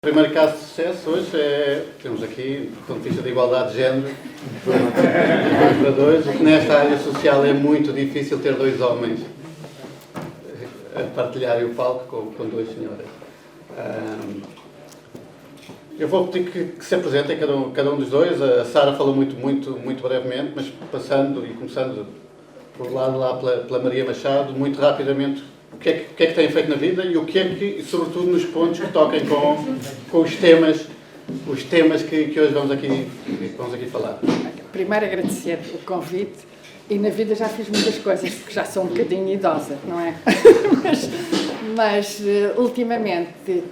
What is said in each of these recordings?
O primeiro caso de sucesso hoje temos aqui, do ponto de vista de igualdade de género, 2 para 2, o que nesta área social é muito difícil ter 2 homens a partilharem o palco com 2 senhoras. Eu vou pedir que se apresentem cada um dos dois. A Sara falou muito brevemente, mas passando e começando por lá pela Maria Machado, muito rapidamente, o que é que têm feito na vida e o que é que, sobretudo nos pontos que toquem com os temas que hoje vamos aqui falar. Primeiro agradecer o convite, e na vida já fiz muitas coisas, porque já sou um bocadinho idosa, não é? mas ultimamente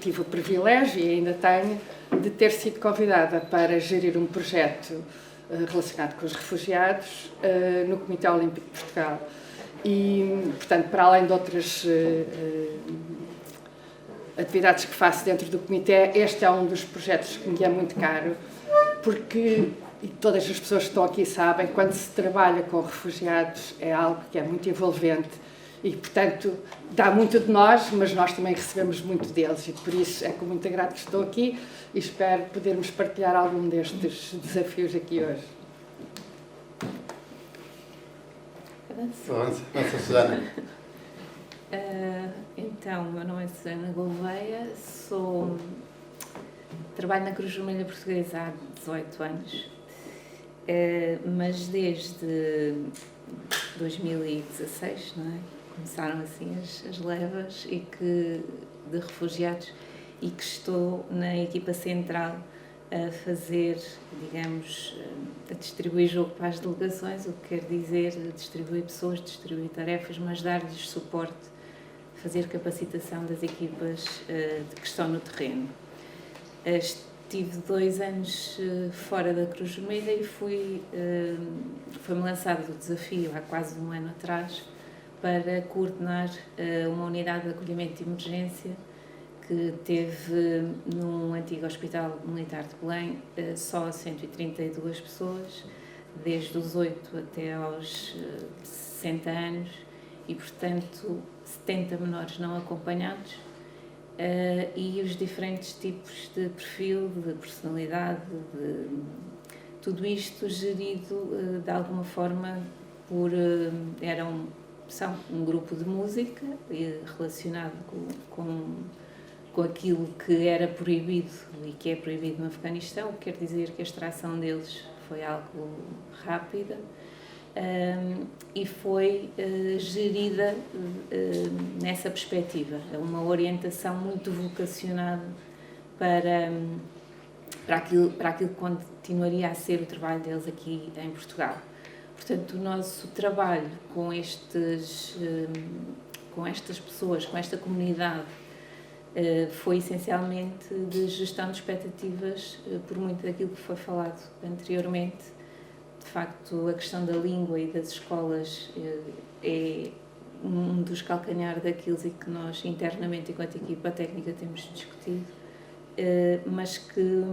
tive o privilégio, e ainda tenho, de ter sido convidada para gerir um projeto relacionado com os refugiados no Comitê Olímpico de Portugal. E, portanto, para além de outras atividades que faço dentro do Comitê, este é um dos projetos que me é muito caro, porque, e todas as pessoas que estão aqui sabem, quando se trabalha com refugiados é algo que é muito envolvente e, portanto, dá muito de nós, mas nós também recebemos muito deles, e por isso é com muito agrado que estou aqui e espero podermos partilhar algum destes desafios aqui hoje. Nossa, Susana. Então, o meu nome é Susana Gouveia, trabalho na Cruz Vermelha Portuguesa há 18 anos, mas desde 2016, não é? Começaram assim as levas de refugiados, e que estou na equipa central a fazer, digamos, a distribuir jogo para as delegações, o que quer dizer distribuir pessoas, distribuir tarefas, mas dar-lhes suporte, fazer capacitação das equipas que estão no terreno. Estive 2 anos fora da Cruz Vermelha e foi-me lançado o desafio, há quase um ano atrás, para coordenar uma unidade de acolhimento de emergência que teve num antigo Hospital Militar de Belém só 132 pessoas, desde os 8 até aos 60 anos, e, portanto, 70 menores não acompanhados, e os diferentes tipos de perfil, de personalidade, tudo isto gerido de alguma forma são um grupo de música relacionado com aquilo que era proibido e que é proibido no Afeganistão, o que quer dizer que a extração deles foi algo rápida e foi gerida nessa perspectiva. É uma orientação muito vocacionada para aquilo que continuaria a ser o trabalho deles aqui em Portugal. Portanto, o nosso trabalho com estas pessoas, com esta comunidade, foi essencialmente de gestão de expectativas, por muito daquilo que foi falado anteriormente. De facto, a questão da língua e das escolas é um dos calcanhares daqueles e que nós internamente, enquanto equipa técnica, temos discutido, mas que,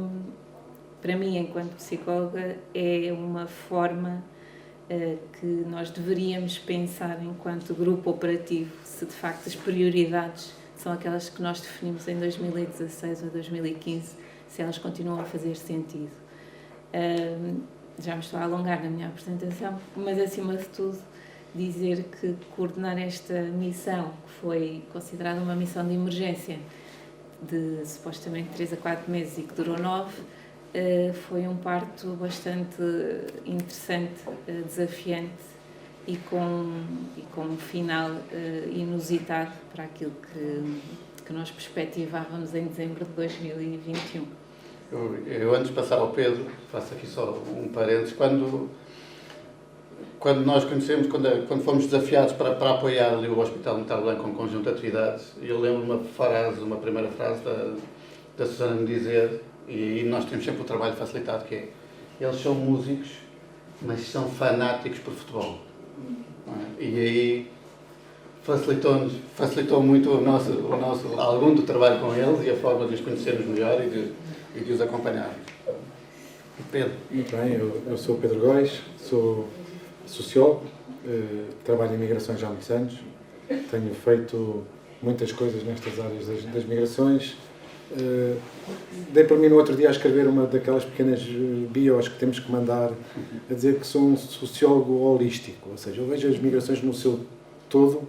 para mim, enquanto psicóloga, é uma forma que nós deveríamos pensar enquanto grupo operativo, se de facto as prioridades são aquelas que nós definimos em 2016 ou 2015, se elas continuam a fazer sentido. Já me estou a alongar na minha apresentação, mas acima de tudo dizer que coordenar esta missão, que foi considerada uma missão de emergência de supostamente 3 a 4 meses e que durou 9, foi um parto bastante interessante, desafiante e com um final inusitado para aquilo que nós perspectivávamos em dezembro de 2021. Eu antes de passar ao Pedro, faço aqui só um parênteses, quando nós conhecemos, quando fomos desafiados para apoiar ali o Hospital Militar de Belém com um conjunto de atividades, eu lembro uma primeira frase da Susana me dizer, e nós temos sempre o trabalho facilitado, que é: eles são músicos, mas são fanáticos por futebol. E aí facilitou muito algum do trabalho com eles e a forma de os conhecermos melhor e de os acompanharmos. Pedro. Muito bem, eu sou o Pedro Góis, sou sociólogo, trabalho em migrações já há muitos anos, tenho feito muitas coisas nestas áreas das migrações, Dei para mim no outro dia a escrever uma daquelas pequenas bios que temos que mandar, a dizer que sou um sociólogo holístico, ou seja, eu vejo as migrações no seu todo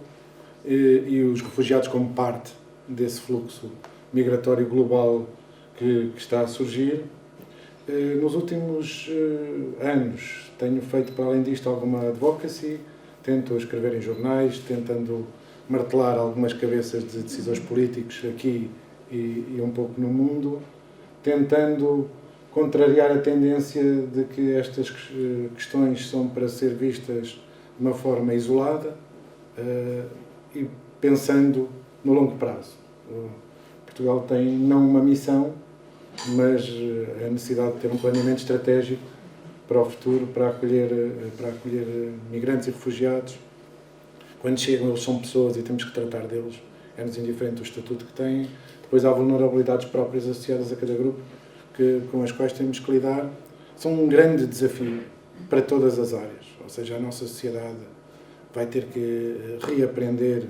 e os refugiados como parte desse fluxo migratório global que está a surgir. Nos últimos anos tenho feito, para além disto, alguma advocacy, tento escrever em jornais, tentando martelar algumas cabeças de decisores políticos aqui e um pouco no mundo, tentando contrariar a tendência de que estas questões são para ser vistas de uma forma isolada e pensando no longo prazo. Portugal tem não uma missão, mas a necessidade de ter um planeamento estratégico para o futuro, para acolher migrantes e refugiados. Quando chegam, eles são pessoas e temos que tratar deles, é-nos indiferente do estatuto que têm. Depois há vulnerabilidades próprias associadas a cada grupo com as quais temos que lidar. São um grande desafio para todas as áreas, ou seja, a nossa sociedade vai ter que reaprender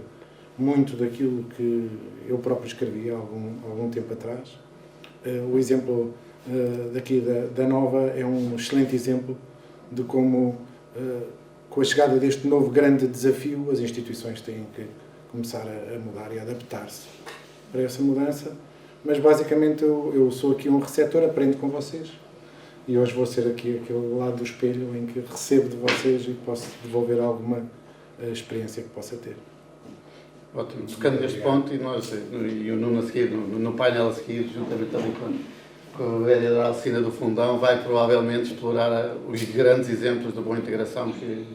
muito daquilo que eu próprio escrevi há algum tempo atrás. O exemplo daqui da Nova é um excelente exemplo de como, com a chegada deste novo grande desafio, as instituições têm que começar a mudar e a adaptar-se para essa mudança. Mas basicamente eu sou aqui um receptor, aprendo com vocês e hoje vou ser aqui aquele lado do espelho em que recebo de vocês e posso devolver alguma experiência que possa ter. Ótimo. Tocando neste ponto, e o Nuno a seguir, no painel a seguir, juntamente também com a vereadora Alcina do Fundão, vai provavelmente explorar os grandes exemplos de boa integração que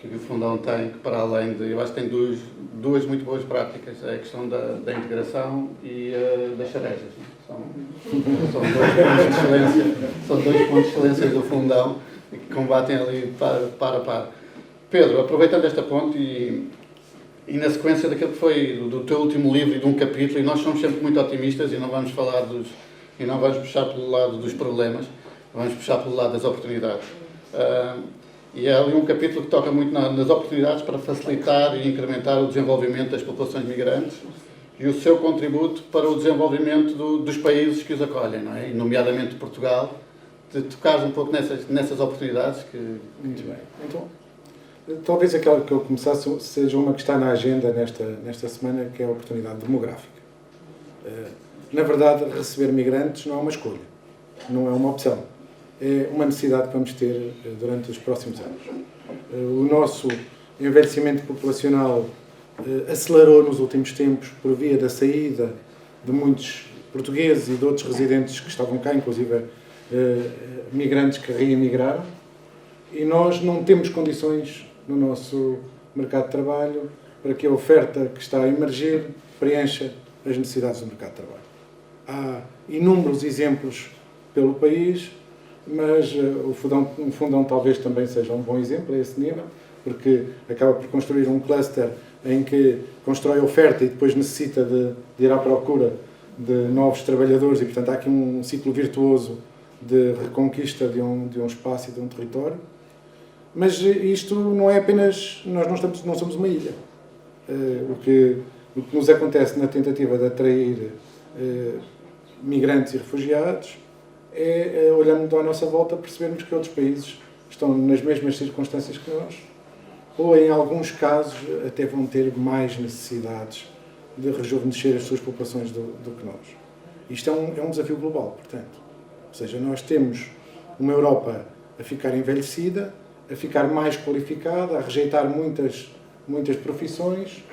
o Fundão tem, que para além de... Eu acho que tem duas muito boas práticas, a questão da integração e das charejas. São dois pontos de excelência do Fundão que combatem ali para a par. Pedro, aproveitando esta ponte e na sequência daquilo que foi do teu último livro e de um capítulo, e nós somos sempre muito otimistas e não vamos falar e não vamos puxar pelo lado dos problemas, vamos puxar pelo lado das oportunidades. E há ali um capítulo que toca muito nas oportunidades para facilitar e incrementar o desenvolvimento das populações migrantes e o seu contributo para o desenvolvimento dos países que os acolhem, não é? E nomeadamente Portugal, de tocares um pouco nessas oportunidades que... Muito bem. Então, talvez aquela que eu começasse seja uma que está na agenda nesta semana, que é a oportunidade demográfica. Na verdade, receber migrantes não é uma escolha, não é uma opção. É uma necessidade que vamos ter durante os próximos anos. O nosso envelhecimento populacional acelerou nos últimos tempos por via da saída de muitos portugueses e de outros residentes que estavam cá, inclusive migrantes que reemigraram, e nós não temos condições no nosso mercado de trabalho para que a oferta que está a emergir preencha as necessidades do mercado de trabalho. Há inúmeros exemplos pelo país, mas o Fundão talvez também seja um bom exemplo a esse nível, porque acaba por construir um cluster em que constrói oferta e depois necessita de ir à procura de novos trabalhadores e, portanto, há aqui um ciclo virtuoso de reconquista de um espaço e de um território. Mas isto não é apenas... Nós não somos uma ilha. O que nos acontece na tentativa de atrair migrantes e refugiados é, olhando à nossa volta, percebermos que outros países estão nas mesmas circunstâncias que nós, ou em alguns casos até vão ter mais necessidades de rejuvenescer as suas populações do que nós. Isto é um desafio global, portanto. Ou seja, nós temos uma Europa a ficar envelhecida, a ficar mais qualificada, a rejeitar muitas profissões,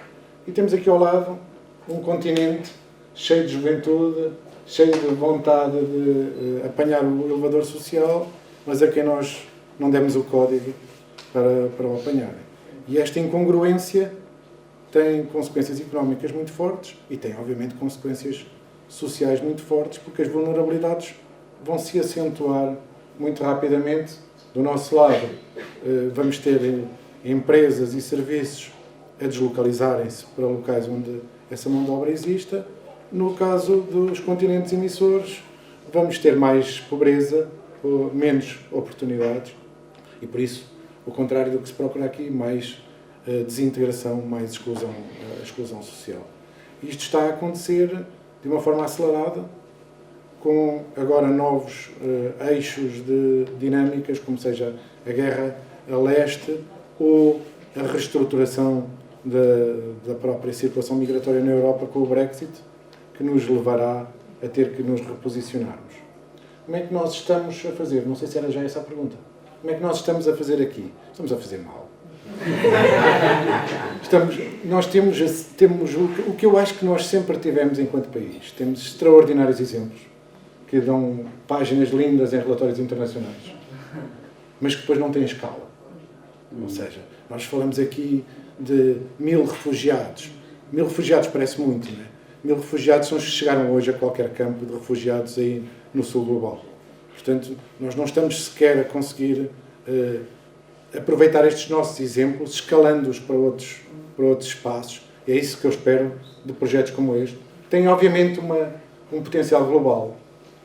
e temos aqui ao lado um continente cheio de juventude, cheio de vontade de apanhar o elevador social, mas a quem nós não demos o código para o apanharem. E esta incongruência tem consequências económicas muito fortes e tem, obviamente, consequências sociais muito fortes, porque as vulnerabilidades vão se acentuar muito rapidamente. Do nosso lado, vamos ter empresas e serviços a deslocalizarem-se para locais onde essa mão de obra exista. No caso dos continentes emissores, vamos ter mais pobreza, ou menos oportunidades, e por isso, o contrário do que se procura aqui, mais desintegração, mais exclusão social. Isto está a acontecer de uma forma acelerada, com agora novos eixos de dinâmicas, como seja a guerra a leste ou a reestruturação da própria circulação migratória na Europa com o Brexit, que nos levará a ter que nos reposicionarmos. Como é que nós estamos a fazer? Não sei se era já essa a pergunta. Como é que nós estamos a fazer aqui? Estamos a fazer mal. Nós temos o que eu acho que nós sempre tivemos enquanto país. Temos extraordinários exemplos que dão páginas lindas em relatórios internacionais, mas que depois não têm escala. Ou seja, nós falamos aqui de 1000 refugiados. 1000 refugiados parece muito, não é? 1000 refugiados são os que chegaram hoje a qualquer campo de refugiados aí no sul global. Portanto, nós não estamos sequer a conseguir aproveitar estes nossos exemplos, escalando-os para outros espaços. E é isso que eu espero de projetos como este. Tem, obviamente, um potencial global.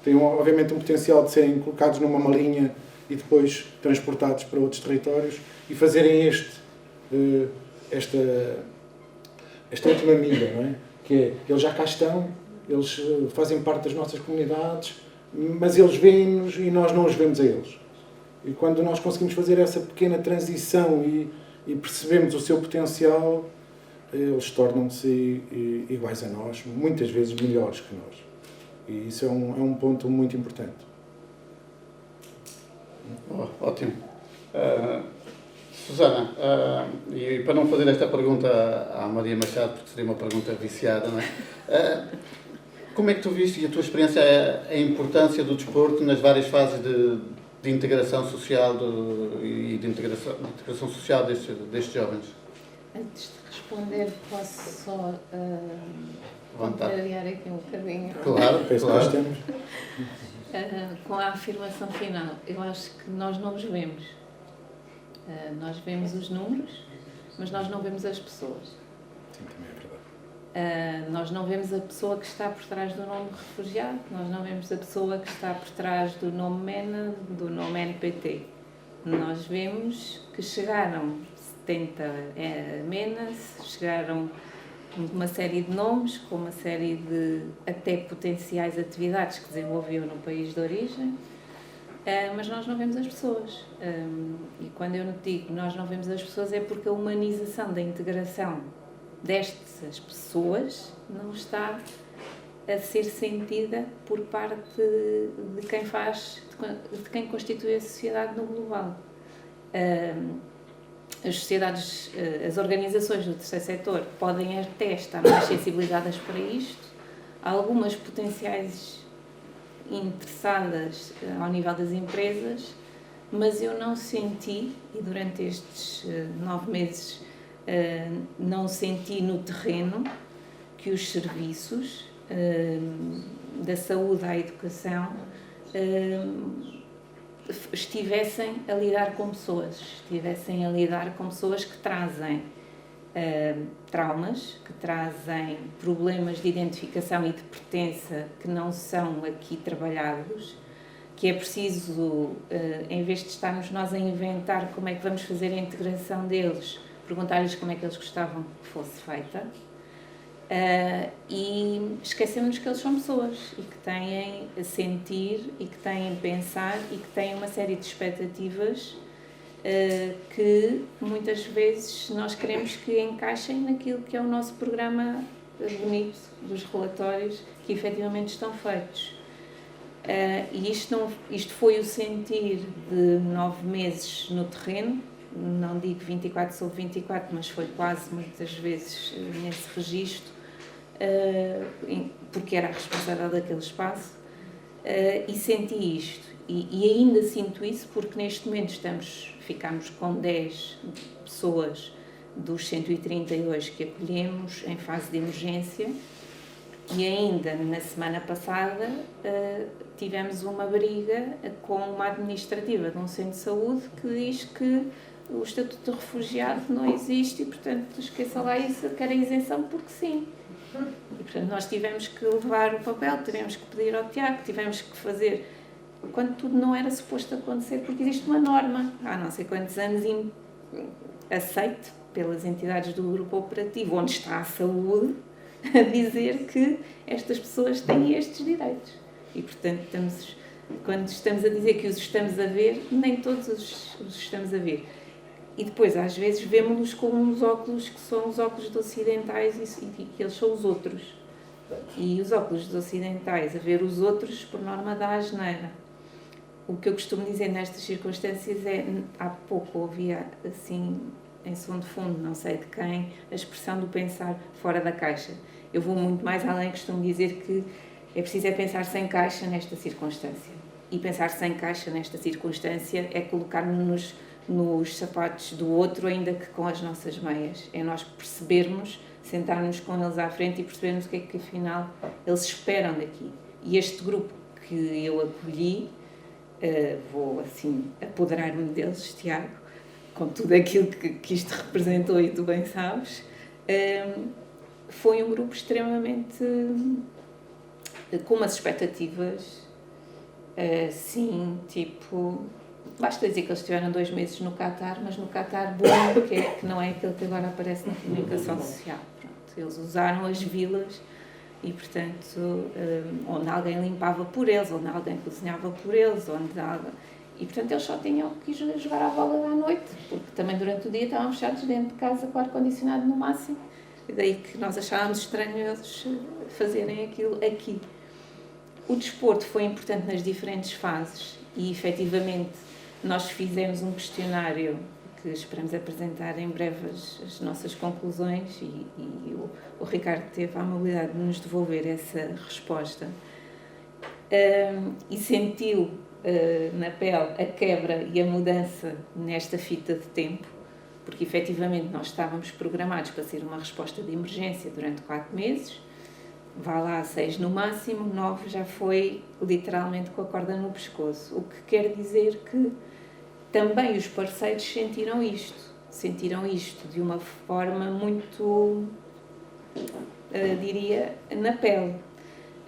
Tem, obviamente, um potencial de serem colocados numa malinha e depois transportados para outros territórios e fazerem esta última milha, não é? Que é, eles já cá estão, eles fazem parte das nossas comunidades, mas eles veem-nos e nós não os vemos a eles. E quando nós conseguimos fazer essa pequena transição e percebemos o seu potencial, eles tornam-se iguais a nós, muitas vezes melhores que nós. E isso é um ponto muito importante. Ótimo. Susana, e para não fazer esta pergunta à Maria Machado, porque seria uma pergunta viciada, não é? Como é que tu viste, e a tua experiência, a importância do desporto nas várias fases de integração social e de integração social destes jovens? Antes de responder, posso só contrariar aqui um bocadinho. Claro, Nós temos. Com a afirmação final, eu acho que nós não os vemos. Nós vemos os números, mas nós não vemos as pessoas. Sim, também é verdade. Nós não vemos a pessoa que está por trás do nome refugiado, nós não vemos a pessoa que está por trás do nome MENA, do nome NPT. Nós vemos que chegaram 70 MENAs, chegaram uma série de nomes, com uma série de até potenciais atividades que desenvolviam no país de origem, mas nós não vemos as pessoas. E quando eu digo nós não vemos as pessoas é porque a humanização da integração destas pessoas não está a ser sentida por parte de quem de quem constitui a sociedade no global. As sociedades, as organizações do terceiro setor podem até estar mais sensibilizadas para isto. Há algumas potenciais interessadas ao nível das empresas, mas eu não senti, e durante estes 9 meses não senti no terreno que os serviços da saúde à educação estivessem a lidar com pessoas, que trazem traumas, que trazem problemas de identificação e de pertença que não são aqui trabalhados, que é preciso, em vez de estarmos nós a inventar como é que vamos fazer a integração deles, perguntar-lhes como é que eles gostavam que fosse feita, e esquecemos que eles são pessoas e que têm a sentir e que têm a pensar e que têm uma série de expectativas que muitas vezes nós queremos que encaixem naquilo que é o nosso programa bonito dos relatórios que efetivamente estão feitos. E isto foi o sentir de 9 meses no terreno, não digo 24 sobre 24, mas foi quase muitas vezes nesse registro, porque era a responsável daquele espaço, e senti isto. E ainda sinto isso porque neste momento ficamos com 10 pessoas dos 132 que acolhemos em fase de emergência, e ainda na semana passada tivemos uma briga com uma administrativa de um centro de saúde que diz que o estatuto de refugiado não existe e, portanto, esqueça lá isso, querem isenção porque sim. E, portanto, nós tivemos que levar o papel, tivemos que pedir ao Tiago, tivemos que fazer, quando tudo não era suposto acontecer, porque existe uma norma, há não sei quantos anos, aceite pelas entidades do grupo operativo, onde está a saúde, a dizer que estas pessoas têm estes direitos. E, portanto, quando estamos a dizer que os estamos a ver, nem todos os estamos a ver. E depois, às vezes, vemos-los com uns óculos que são os óculos dos ocidentais e que eles são os outros. E os óculos dos ocidentais, a ver os outros, por norma, dá asneira. O que eu costumo dizer nestas circunstâncias é, há pouco ouvia, assim, em som de fundo, não sei de quem, a expressão do pensar fora da caixa. Eu vou muito mais além, costumo dizer que é preciso pensar sem caixa nesta circunstância. E pensar sem caixa nesta circunstância é colocar-nos nos sapatos do outro, ainda que com as nossas meias. É nós percebermos, sentar-nos com eles à frente e percebermos o que é que, afinal, eles esperam daqui. E este grupo que eu acolhi, vou, assim, apoderar-me deles, Tiago, com tudo aquilo que isto representou e tu bem sabes, foi um grupo extremamente... com umas expectativas, sim, tipo... Basta dizer que eles estiveram 2 meses no Qatar, mas no Qatar bom, que não é aquele que agora aparece na comunicação social. Pronto, eles usaram as vilas e, portanto, onde alguém limpava por eles, onde alguém cozinhava por eles, e, portanto, eles só tinham que ir jogar à bola à noite, porque também durante o dia estavam fechados dentro de casa com o ar-condicionado no máximo, e daí que nós achávamos estranho eles fazerem aquilo aqui. O desporto foi importante nas diferentes fases e, efetivamente, nós fizemos um questionário que esperamos apresentar em breve as nossas conclusões e o Ricardo teve a amabilidade de nos devolver essa resposta e sentiu na pele a quebra e a mudança nesta fita de tempo, porque efetivamente nós estávamos programados para ser uma resposta de emergência durante 4 meses, vá lá 6 no máximo, 9 já foi literalmente com a corda no pescoço, o que quer dizer que também os parceiros sentiram isto de uma forma muito, diria, na pele.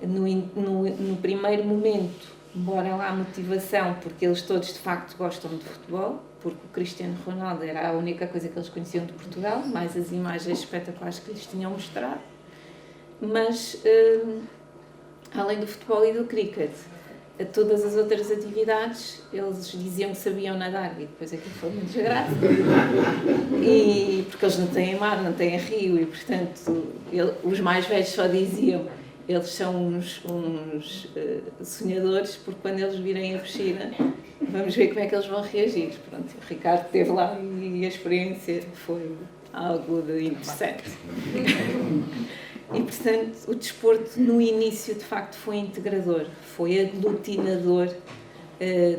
No primeiro momento, embora lá a motivação, porque eles todos de facto gostam de futebol, porque o Cristiano Ronaldo era a única coisa que eles conheciam de Portugal, mais as imagens espetaculares que lhes tinham mostrado, mas além do futebol e do cricket, todas as outras atividades, eles diziam que sabiam nadar e depois aquilo foi muito desgraça. Porque eles não têm mar, não têm rio e, portanto, os mais velhos só diziam eles são uns sonhadores, porque quando eles virem a piscina, vamos ver como é que eles vão reagir. Pronto, o Ricardo esteve lá e a experiência foi algo de interessante. E, portanto, o desporto no início, de facto, foi integrador, foi aglutinador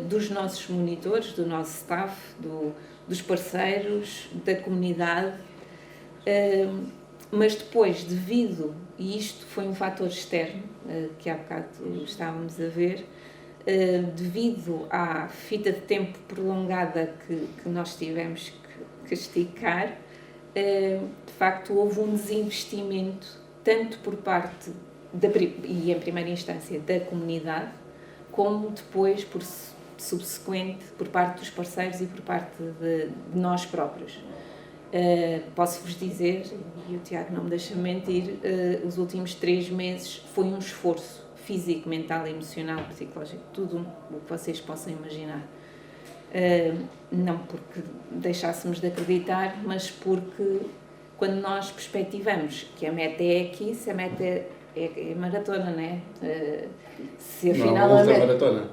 dos nossos monitores, do nosso staff, dos parceiros, da comunidade, mas depois, devido, e isto foi um fator externo, que há bocado estávamos a ver, devido à fita de tempo prolongada que nós tivemos que esticar, de facto, houve um desinvestimento tanto por parte, e em primeira instância, da comunidade, como depois, por subsequente, por parte dos parceiros e por parte de nós próprios. Posso-vos dizer, e o Tiago não me deixa mentir, os últimos 3 meses foi um esforço físico, mental, emocional, psicológico, tudo o que vocês possam imaginar. Não porque deixássemos de acreditar, mas porque quando nós perspectivamos que a meta é aqui, se a meta é maratona, não é? Se afinal não, ultra maratona.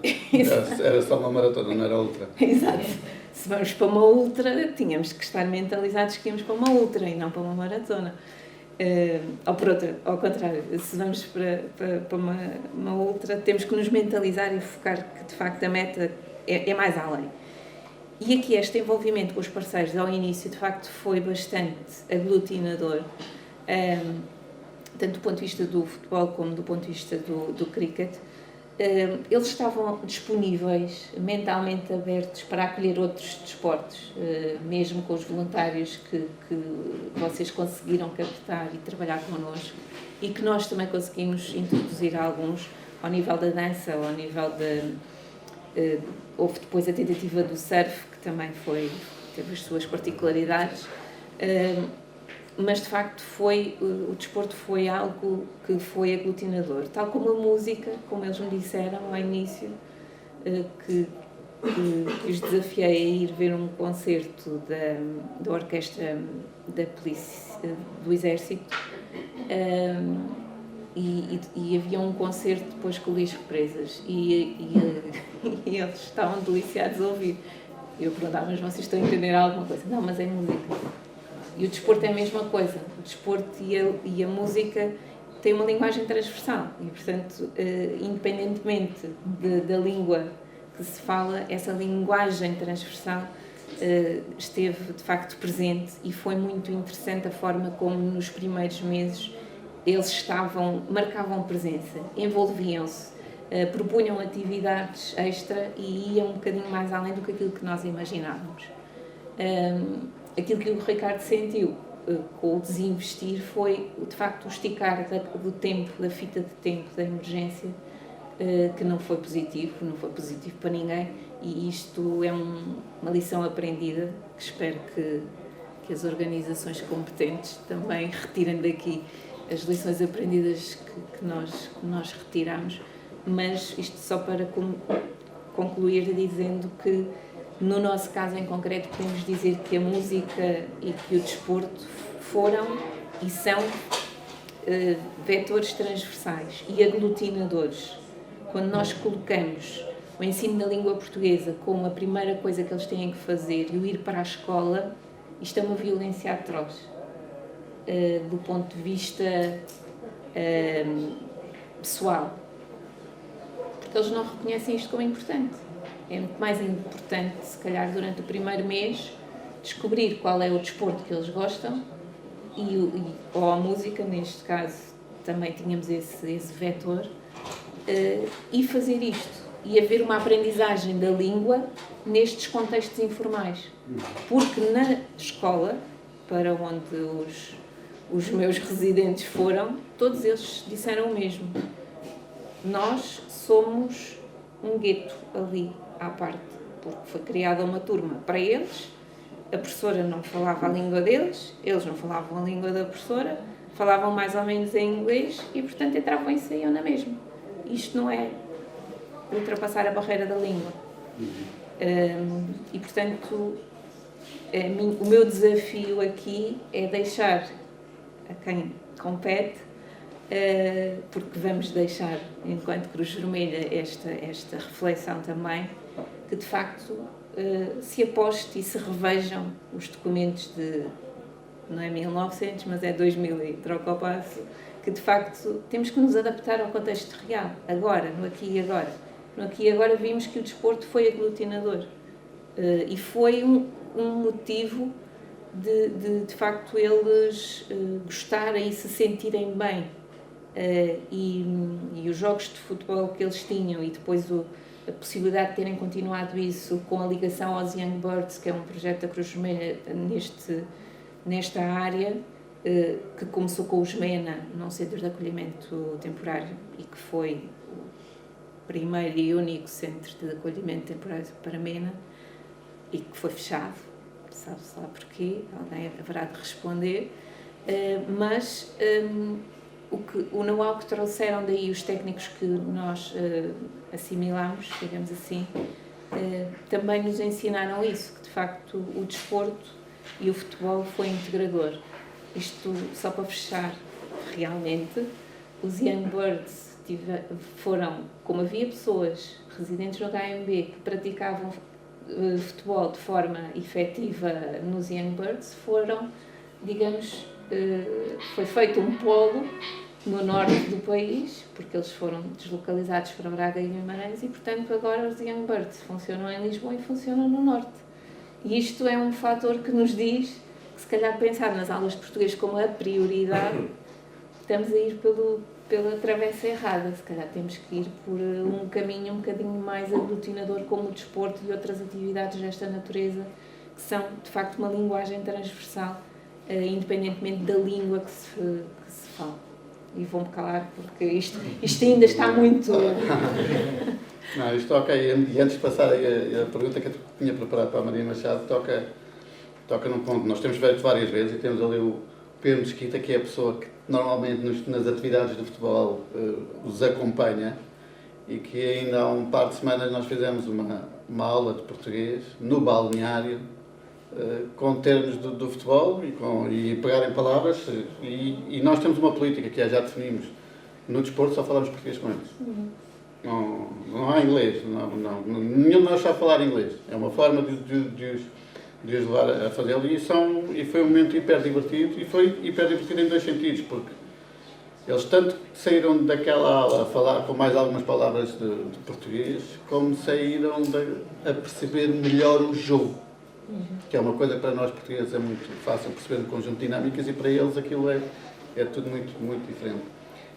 Era só uma maratona, não era ultra. Exato. Se vamos para uma ultra, tínhamos que estar mentalizados que íamos para uma ultra e não para uma maratona. Ao contrário, se vamos para uma ultra, temos que nos mentalizar e focar que, de facto, a meta é mais além. E aqui este envolvimento com os parceiros ao início, de facto, foi bastante aglutinador, tanto do ponto de vista do futebol como do ponto de vista do cricket. Eles estavam disponíveis, mentalmente abertos para acolher outros desportos, mesmo com os voluntários que vocês conseguiram captar e trabalhar connosco, e que nós também conseguimos introduzir alguns ao nível da dança, ao nível houve depois a tentativa do surf, que também teve as suas particularidades. mas de facto o desporto foi algo que foi aglutinador, tal como a música, como eles me disseram ao início, que os desafiei a ir ver um concerto da orquestra da polícia, do Exército, e havia um concerto depois com o Luís Represas e eles estavam deliciados a ouvir. Eu perguntava, mas vocês estão a entender alguma coisa? Não, mas é música. E o desporto é a mesma coisa. O desporto e a música têm uma linguagem transversal e, portanto, independentemente da língua que se fala, essa linguagem transversal esteve de facto presente, e foi muito interessante a forma como nos primeiros meses eles marcavam presença, envolviam-se, propunham atividades extra e iam um bocadinho mais além do que aquilo que nós imaginávamos. Aquilo que o Ricardo sentiu com o desinvestir foi, de facto, o esticar do tempo, da fita de tempo da emergência, que não foi positivo para ninguém, e isto é uma lição aprendida que espero que as organizações competentes também retirem daqui as lições aprendidas que nós retiramos, mas isto só para concluir dizendo que, no nosso caso em concreto, podemos dizer que a música e que o desporto foram e são vetores transversais e aglutinadores. Quando nós colocamos o ensino da língua portuguesa como a primeira coisa que eles têm que fazer e o ir para a escola, isto é uma violência atroz, do ponto de vista pessoal. Porque eles não reconhecem isto como importante. É muito mais importante, se calhar, durante o primeiro mês, descobrir qual é o desporto que eles gostam, ou a música, neste caso, também tínhamos esse vetor, e fazer isto. E haver uma aprendizagem da língua nestes contextos informais. Porque na escola, para onde os meus residentes foram, todos eles disseram o mesmo. Nós somos um gueto ali, à parte, porque foi criada uma turma para eles, a professora não falava a língua deles, eles não falavam a língua da professora, falavam mais ou menos em inglês e, portanto, entravam e saíam na mesma. Isto não é ultrapassar a barreira da língua. E, portanto, o meu desafio aqui é deixar a quem compete, porque vamos deixar, enquanto Cruz Vermelha, esta reflexão também, que de facto se aposte e se revejam os documentos não é 1900, mas é 2000 e troca o passo, que de facto temos que nos adaptar ao contexto real, agora, no aqui e agora. No aqui e agora vimos que o desporto foi aglutinador, e foi um motivo de facto eles gostarem e se sentirem bem, e os jogos de futebol que eles tinham, e depois a possibilidade de terem continuado isso com a ligação aos Young Birds, que é um projeto da Cruz Vermelha nesta área, que começou com os MENA, num centro de acolhimento temporário, e que foi o primeiro e único centro de acolhimento temporário para MENA, e que foi fechado, sabe-se lá porquê, alguém haverá de responder, mas o know-how que trouxeram daí os técnicos que nós assimilamos, digamos assim, também nos ensinaram isso, que de facto o desporto e o futebol foi integrador. Isto só para fechar, realmente, os Young Birds foram, como havia pessoas residentes no HMB que praticavam futebol de forma efetiva nos Young Birds, foram, digamos, foi feito um polo no norte do país, porque eles foram deslocalizados para Braga e Guimarães, e portanto agora os Young Birds funcionam em Lisboa e funcionam no norte. E isto é um fator que nos diz que, se calhar, pensar nas aulas de português como a prioridade, estamos a ir pela travessa errada. Se calhar temos que ir por um caminho um bocadinho mais aglutinador, como o desporto e outras atividades desta natureza, que são, de facto, uma linguagem transversal, independentemente da língua que se fala. E vou-me calar, porque isto ainda está muito... Não, isto ok. E antes de passar a pergunta que eu tinha preparado para a Maria Machado, toca num ponto. Nós temos feito várias vezes e temos ali o Pedro Mesquita, que é a pessoa que normalmente nas atividades do futebol os acompanha, e que ainda há um par de semanas nós fizemos uma aula de português no balneário, com termos do futebol e pegar em palavras, e nós temos uma política que já definimos. No desporto só falamos português com eles. Não há inglês, nenhum de nós sabe falar inglês. É uma forma de os levar a fazê-lo, e foi um momento hiper divertido, e foi hiper divertido em dois sentidos, porque eles tanto saíram daquela aula a falar com mais algumas palavras de português, como saíram a perceber melhor o jogo, que é uma coisa que para nós portugueses é muito fácil perceber um conjunto de dinâmicas, e para eles aquilo é tudo muito, muito diferente.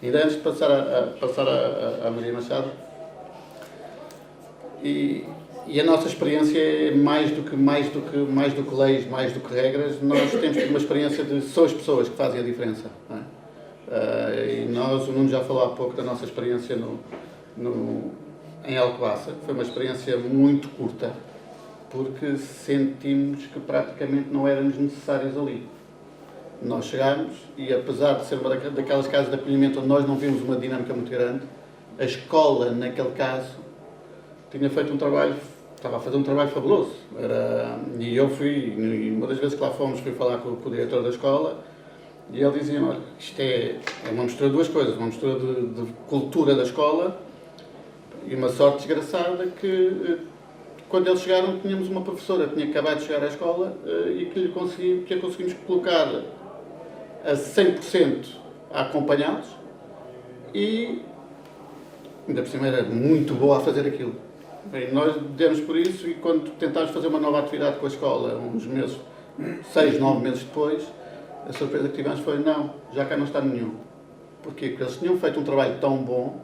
Ainda antes de passar a Maria Machado, e a nossa experiência é mais do que leis, mais do que regras. Nós temos uma experiência são as pessoas que fazem a diferença, não é? E o Nuno já falou há pouco da nossa experiência em Alcobaça. Foi uma experiência muito curta, porque sentimos que praticamente não éramos necessários ali. Nós chegámos e, apesar de ser uma daquelas casas de acolhimento onde nós não vimos uma dinâmica muito grande, a escola, naquele caso, tinha feito estava a fazer um trabalho fabuloso. E eu e uma das vezes que lá fomos, fui falar com o diretor da escola, e ele dizia: olha, isto é uma mistura de duas coisas, uma mistura de cultura da escola, e uma sorte desgraçada que, quando eles chegaram, tínhamos uma professora que tinha acabado de chegar à escola, e que a conseguimos colocar a 100% a acompanhá-los, e ainda por cima era muito boa a fazer aquilo. Bem, nós demos por isso, e quando tentámos fazer uma nova atividade com a escola, uns meses, 6, 9 meses depois, a surpresa que tivemos foi: não, já cá não está nenhum. Porquê? Porque eles tinham feito um trabalho tão bom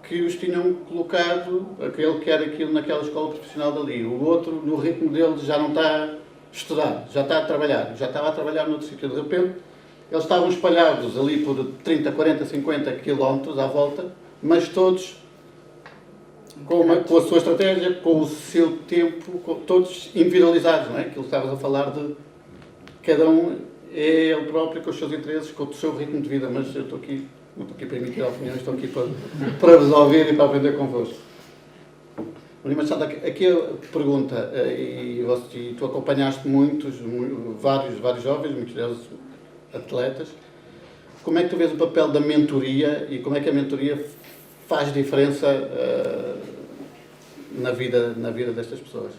que os tinham colocado, aquele que era aquilo naquela escola profissional dali. O outro, no ritmo deles, já não está a estudar, já está a trabalhar, já estava a trabalhar noutro sítio. De repente, eles estavam espalhados ali por 30, 40, 50 quilómetros à volta, mas todos com a sua estratégia, com o seu tempo, todos individualizados, não é? Aquilo que estavas a falar de cada um é ele próprio, com os seus interesses, com o seu ritmo de vida. Mas eu estou aqui, não estou aqui para emitir opiniões, estou aqui para vos ouvir e para aprender convosco. Maria Machado, aqui a pergunta, e tu acompanhaste vários jovens, muitos deles atletas. Como é que tu vês o papel da mentoria, e como é que a mentoria faz diferença na vida destas pessoas?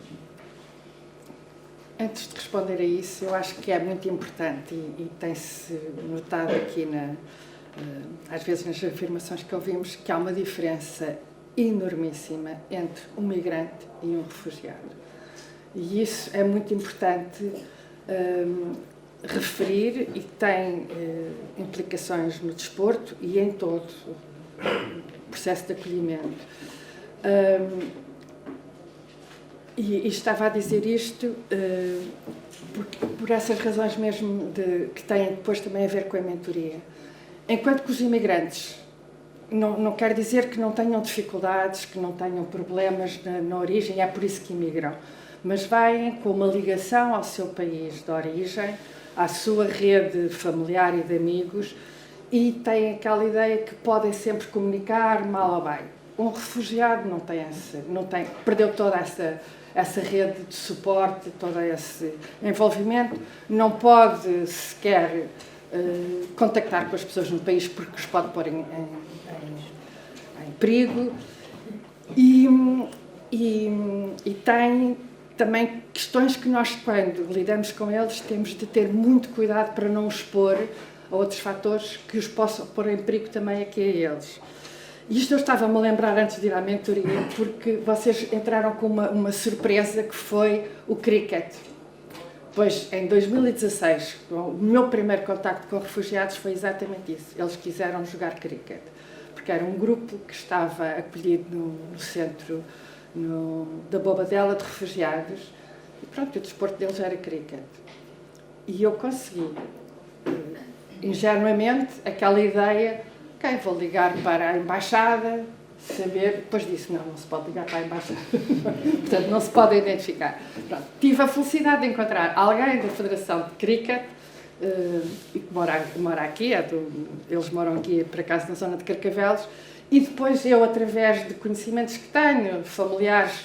Antes de responder a isso, eu acho que é muito importante, e tem-se notado aqui, às vezes nas afirmações que ouvimos, que há uma diferença enormíssima entre um migrante e um refugiado. E isso é muito importante referir, e tem implicações no desporto e em todo o processo de acolhimento. E estava a dizer isto por essas razões mesmo que têm depois também a ver com a mentoria. Enquanto que os imigrantes, não quer dizer que não tenham dificuldades, que não tenham problemas na origem, é por isso que imigram, mas vêm com uma ligação ao seu país de origem, à sua rede familiar e de amigos, e têm aquela ideia que podem sempre comunicar mal ou bem. Um refugiado não tem perdeu toda essa rede de suporte, todo esse envolvimento, não pode sequer contactar com as pessoas no país, porque os pode pôr em perigo, e tem também questões que nós, quando lidamos com eles, temos de ter muito cuidado para não os expor a outros fatores que os possam pôr em perigo também aqui a eles. E isto eu estava-me a lembrar antes de ir à mentoria, porque vocês entraram com uma surpresa, que foi o cricket. Pois, em 2016, o meu primeiro contacto com refugiados foi exatamente isso. Eles quiseram jogar cricket, porque era um grupo que estava acolhido no centro da Bobadela de refugiados, e pronto, o desporto deles era cricket. E eu consegui, ingenuamente, aquela ideia: ok, vou ligar para a embaixada, saber. Depois disse: não se pode ligar para a embaixada. Portanto, não se pode identificar. Pronto. Tive a felicidade de encontrar alguém da Federação de Cricket e que mora aqui, eles moram aqui, por acaso, na zona de Carcavelos, e depois eu, através de conhecimentos que tenho, familiares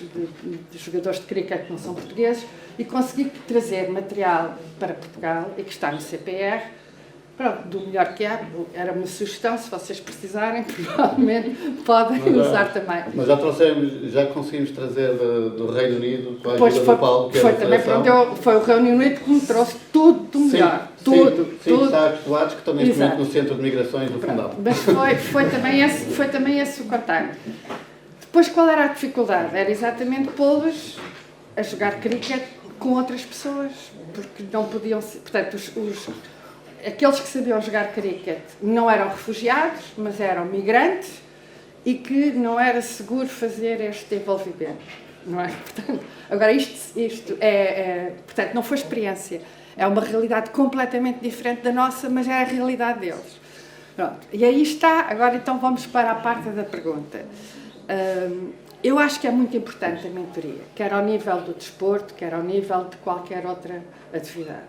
de jogadores de cricket que não são portugueses, e consegui trazer material para Portugal e que está no CPR, pronto, do melhor que há. Era uma sugestão, se vocês precisarem, provavelmente podem usar também. Mas já conseguimos trazer do Reino Unido, com a Pois ajuda do Paulo, que foi também foi o Reino Unido que me trouxe tudo do melhor. Tudo. Está habituados que estão neste momento no Centro de Migrações do Fundão. Mas foi também esse o contacto. Depois, qual era a dificuldade? Era exatamente pô-los a jogar cricket com outras pessoas, porque não podiam ser. Portanto, aqueles que sabiam jogar cricket não eram refugiados, mas eram migrantes e que não era seguro fazer este envolvimento. Não é? Portanto, agora, isto portanto, não foi experiência. É uma realidade completamente diferente da nossa, mas é a realidade deles. Pronto. E aí está. Agora, então, vamos para a parte da pergunta. Eu acho que é muito importante a mentoria, quer ao nível do desporto, quer ao nível de qualquer outra atividade.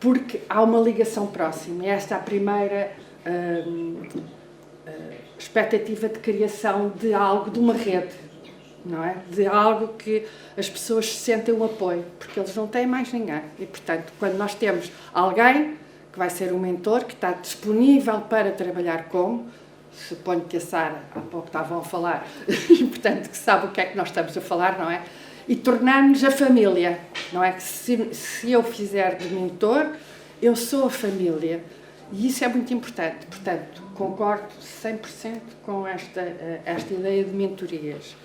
Porque há uma ligação próxima. E esta é a primeira expectativa de criação de algo, de uma rede, não é? De algo que as pessoas sentem um apoio, porque eles não têm mais ninguém. E, portanto, quando nós temos alguém que vai ser um mentor, que está disponível para trabalhar como, suponho que a Sara, há pouco estavam a falar, e, portanto, que sabe o que é que nós estamos a falar, não é? E tornar-nos a família, não é? Que se eu fizer de mentor, eu sou a família. E isso é muito importante. Portanto, concordo 100% com esta ideia de mentorias.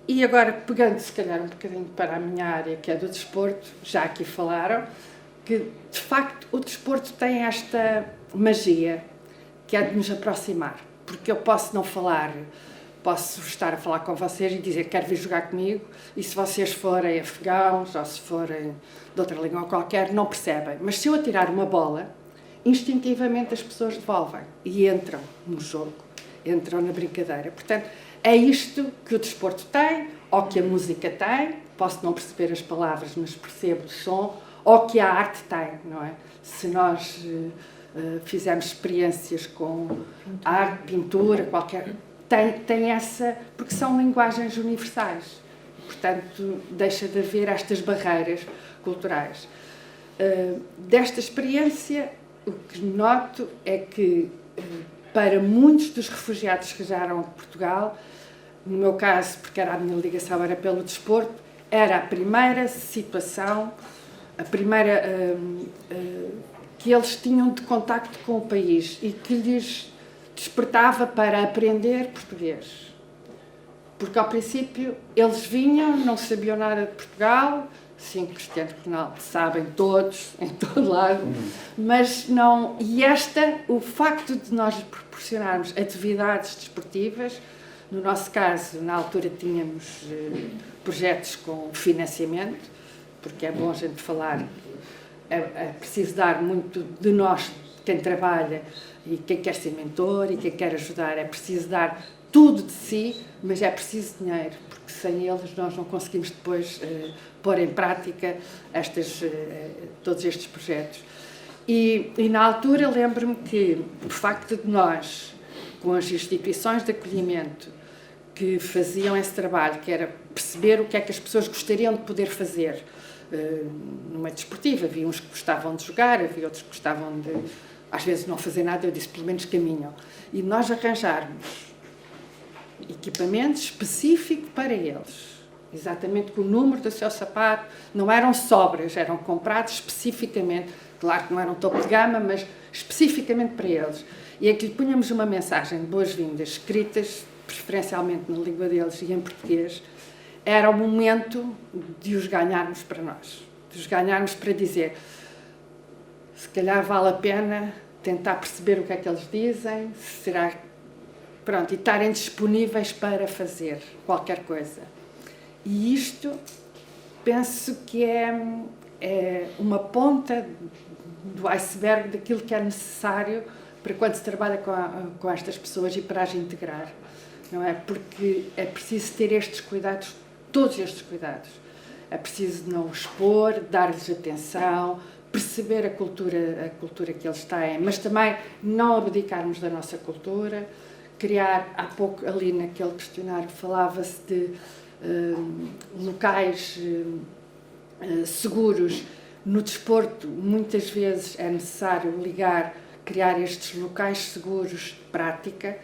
E agora, pegando se calhar um bocadinho para a minha área, que é do desporto, já aqui falaram, que de facto o desporto tem esta magia, que é de nos aproximar. Porque eu posso não falar, posso estar a falar com vocês e dizer que quero vir jogar comigo, e se vocês forem afegãos ou se forem de outra língua qualquer, não percebem. Mas se eu atirar uma bola, instintivamente as pessoas devolvem e entram no jogo, entram na brincadeira. Portanto, é isto que o desporto tem, ou que a música tem, posso não perceber as palavras, mas percebo o som, ou que a arte tem, não é? Se nós fizermos experiências com arte, pintura, qualquer... Tem essa... porque são linguagens universais. Portanto, deixa de haver estas barreiras culturais. Desta experiência, o que noto é que, para muitos dos refugiados que chegaram a Portugal, no meu caso, porque a minha ligação era pelo desporto, era a primeira situação, a primeira que eles tinham de contacto com o país e que lhes despertava para aprender português. Porque, ao princípio, eles vinham, não sabiam nada de Portugal, sim, Cristiano Ronaldo, sabem todos, em todo lado, mas não... E o facto de nós proporcionarmos atividades desportivas, no nosso caso, na altura tínhamos projetos com financiamento, porque é bom a gente falar, é preciso dar muito de nós, quem trabalha, e quem quer ser mentor, e quem quer ajudar, é preciso dar tudo de si, mas é preciso dinheiro, porque sem eles nós não conseguimos depois pôr em prática todos estes projetos. E na altura lembro-me que o facto de nós, com as instituições de acolhimento que faziam esse trabalho, que era perceber o que é que as pessoas gostariam de poder fazer no meio desportivo, havia uns que gostavam de jogar, havia outros que gostavam de, às vezes, não fazer nada, eu disse, pelo menos caminham. E nós arranjarmos equipamento específico para eles, exatamente com o número do seu sapato, não eram sobras, eram comprados especificamente, claro que não eram topo de gama, mas especificamente para eles. E aqui punhamos uma mensagem de boas-vindas, escritas preferencialmente na língua deles e em português. Era o momento de os ganharmos para nós, de os ganharmos para dizer, se calhar vale a pena tentar perceber o que é que eles dizem, será... Pronto, e estarem disponíveis para fazer qualquer coisa. E isto, penso que é uma ponta do iceberg daquilo que é necessário para quando se trabalha com estas pessoas e para as integrar, não é? Porque é preciso ter estes cuidados, todos estes cuidados. é preciso não expor, dar-lhes atenção, perceber a cultura que eles têm, mas também não abdicarmos da nossa cultura, criar, há pouco ali naquele questionário falava-se de locais seguros. No desporto, muitas vezes é necessário criar estes locais seguros de prática,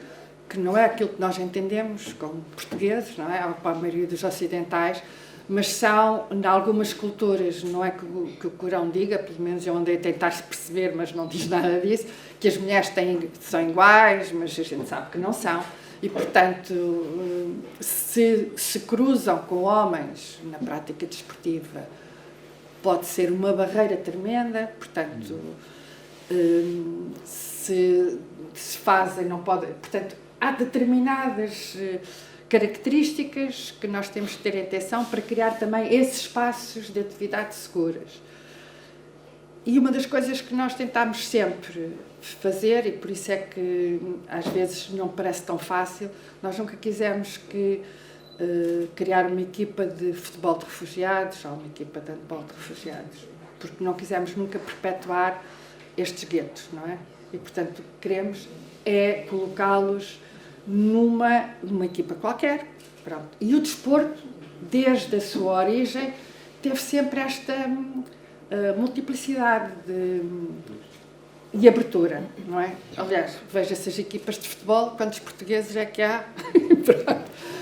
que não é aquilo que nós entendemos como portugueses, não é? Ou para a maioria dos ocidentais, mas são, em algumas culturas, não é que o Corão diga, pelo menos eu andei a tentar perceber, mas não diz nada disso, que as mulheres são iguais, mas a gente sabe que não são. E, portanto, se cruzam com homens na prática desportiva, pode ser uma barreira tremenda. Portanto, se fazem, não pode. Portanto, há determinadas características que nós temos que ter atenção para criar também esses espaços de atividade seguras. E uma das coisas que nós tentamos sempre fazer, e por isso é que às vezes não parece tão fácil, nós nunca quisemos criar uma equipa de futebol de refugiados ou uma equipa de handball de refugiados, porque não quisemos nunca perpetuar estes guetos, não é? E, portanto, queremos colocá-los numa equipa qualquer. Pronto. E o desporto, desde a sua origem, teve sempre esta multiplicidade e abertura, não é? Aliás, veja essas equipas de futebol, quantos portugueses é que há?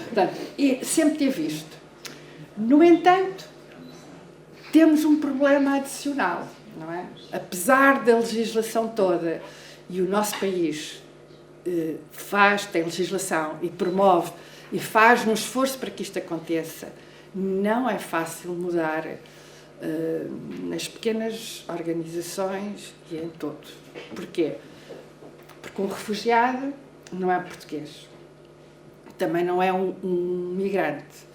Portanto, e sempre teve isto. No entanto, temos um problema adicional, não é? Apesar da legislação toda, e o nosso país tem legislação e promove e faz um esforço para que isto aconteça, não é fácil mudar nas pequenas organizações e em todo. Porquê? Porque um refugiado não é português, também não é um migrante,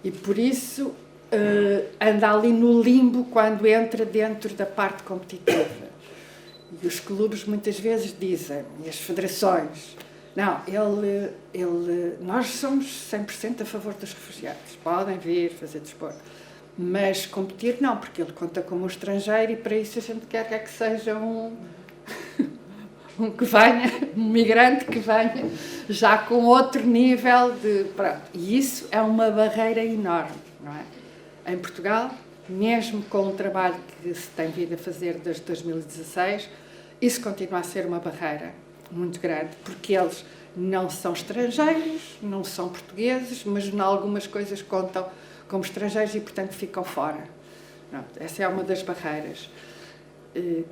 e por isso anda ali no limbo quando entra dentro da parte competitiva. E os clubes muitas vezes dizem, e as federações, não, nós somos 100% a favor dos refugiados, podem vir fazer desporto, mas competir não, porque ele conta como um estrangeiro e para isso a gente quer que seja um migrante que venha já com outro nível de... Pronto. E isso é uma barreira enorme, não é? Em Portugal, mesmo com o trabalho que se tem vindo a fazer desde 2016, isso continua a ser uma barreira muito grande, porque eles não são estrangeiros, não são portugueses, mas em algumas coisas contam como estrangeiros e, portanto, ficam fora. Pronto, essa é uma das barreiras,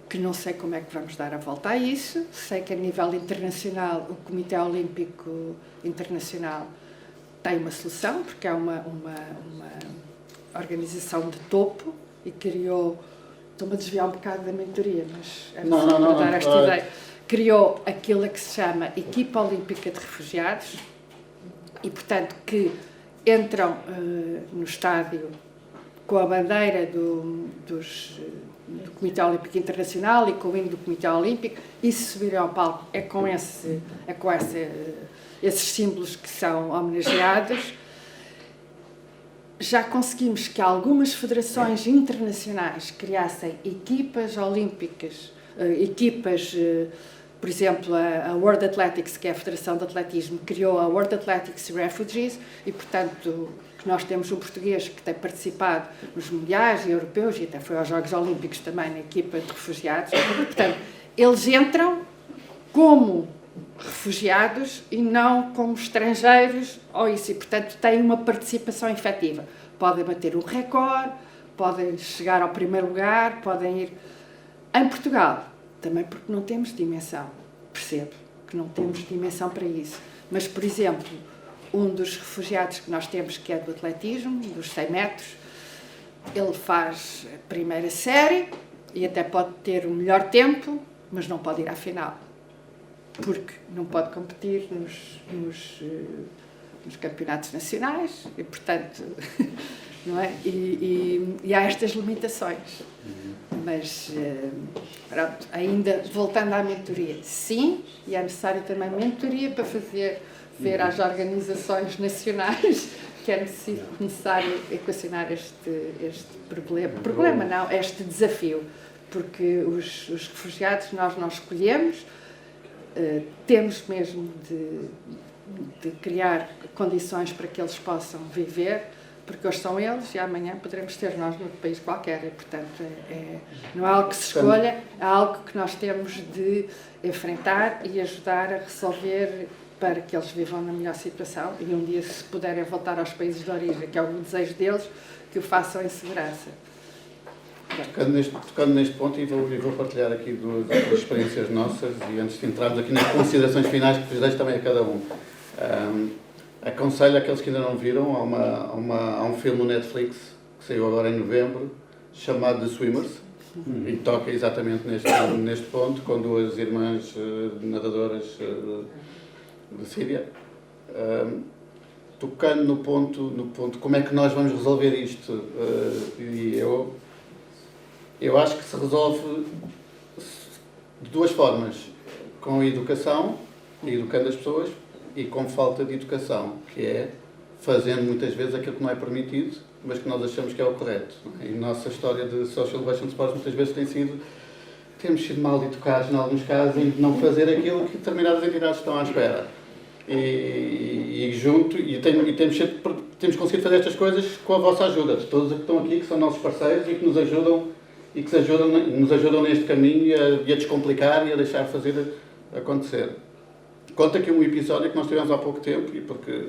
que não sei como é que vamos dar a volta a isso. Sei que a nível internacional, o Comitê Olímpico Internacional tem uma solução, porque é uma organização de topo e criou... Estou-me a desviar um bocado da mentoria, mas é para dar esta ideia. Criou aquilo que se chama Equipa Olímpica de Refugiados e, portanto, que entram no estádio com a bandeira do Comitê Olímpico Internacional e com o hino do Comitê Olímpico, e se subirem ao palco é com esses símbolos que são homenageados. Já conseguimos que algumas federações internacionais criassem equipas olímpicas, por exemplo, a World Athletics, que é a Federação de Atletismo, criou a World Athletics Refugees e, portanto, nós temos um português que tem participado nos mundiais e europeus e até foi aos Jogos Olímpicos também na equipa de refugiados. Portanto, eles entram como refugiados e não como estrangeiros ou isso, e, portanto, têm uma participação efetiva. Podem bater um recorde, podem chegar ao primeiro lugar, podem ir... Em Portugal, também porque não temos dimensão, percebo que não temos dimensão para isso, mas, por exemplo, um dos refugiados que nós temos, que é do atletismo, dos 100 metros, ele faz a primeira série e até pode ter o melhor tempo, mas não pode ir à final, porque não pode competir nos campeonatos nacionais e, portanto, não é? E há estas limitações. Mas, pronto, ainda voltando à mentoria, sim, e é necessário também mentoria para fazer ver às organizações nacionais que é necessário equacionar este problema. Problema não, este desafio, porque os refugiados nós não escolhemos, temos mesmo de criar condições para que eles possam viver, porque hoje são eles e amanhã poderemos ter nós noutro país qualquer. E, portanto, não é algo que se escolha, é algo que nós temos de enfrentar e ajudar a resolver para que eles vivam na melhor situação e um dia, se puderem voltar aos países de origem, que é o desejo deles, que o façam em segurança. Tocando neste ponto, e vou partilhar aqui duas experiências nossas, e antes de entrarmos aqui nas considerações finais que vos deixo também a cada um. Aconselho aqueles que ainda não viram, há um filme no Netflix que saiu agora em novembro, chamado The Swimmers, e toca exatamente neste ponto, com duas irmãs nadadoras de Síria, tocando no ponto como é que nós vamos resolver isto. E eu acho que se resolve de duas formas: com a educação, educando as pessoas, e com falta de educação, que é fazendo muitas vezes aquilo que não é permitido, mas que nós achamos que é o correto. E a nossa história de Social Elevation Sports muitas vezes temos sido mal educados em alguns casos em não fazer aquilo que determinadas entidades estão à espera. Temos conseguido fazer estas coisas com a vossa ajuda, de todos que estão aqui, que são nossos parceiros e que nos ajudam neste caminho e a descomplicar e a deixar fazer acontecer. Conta aqui um episódio que nós tivemos há pouco tempo, e porque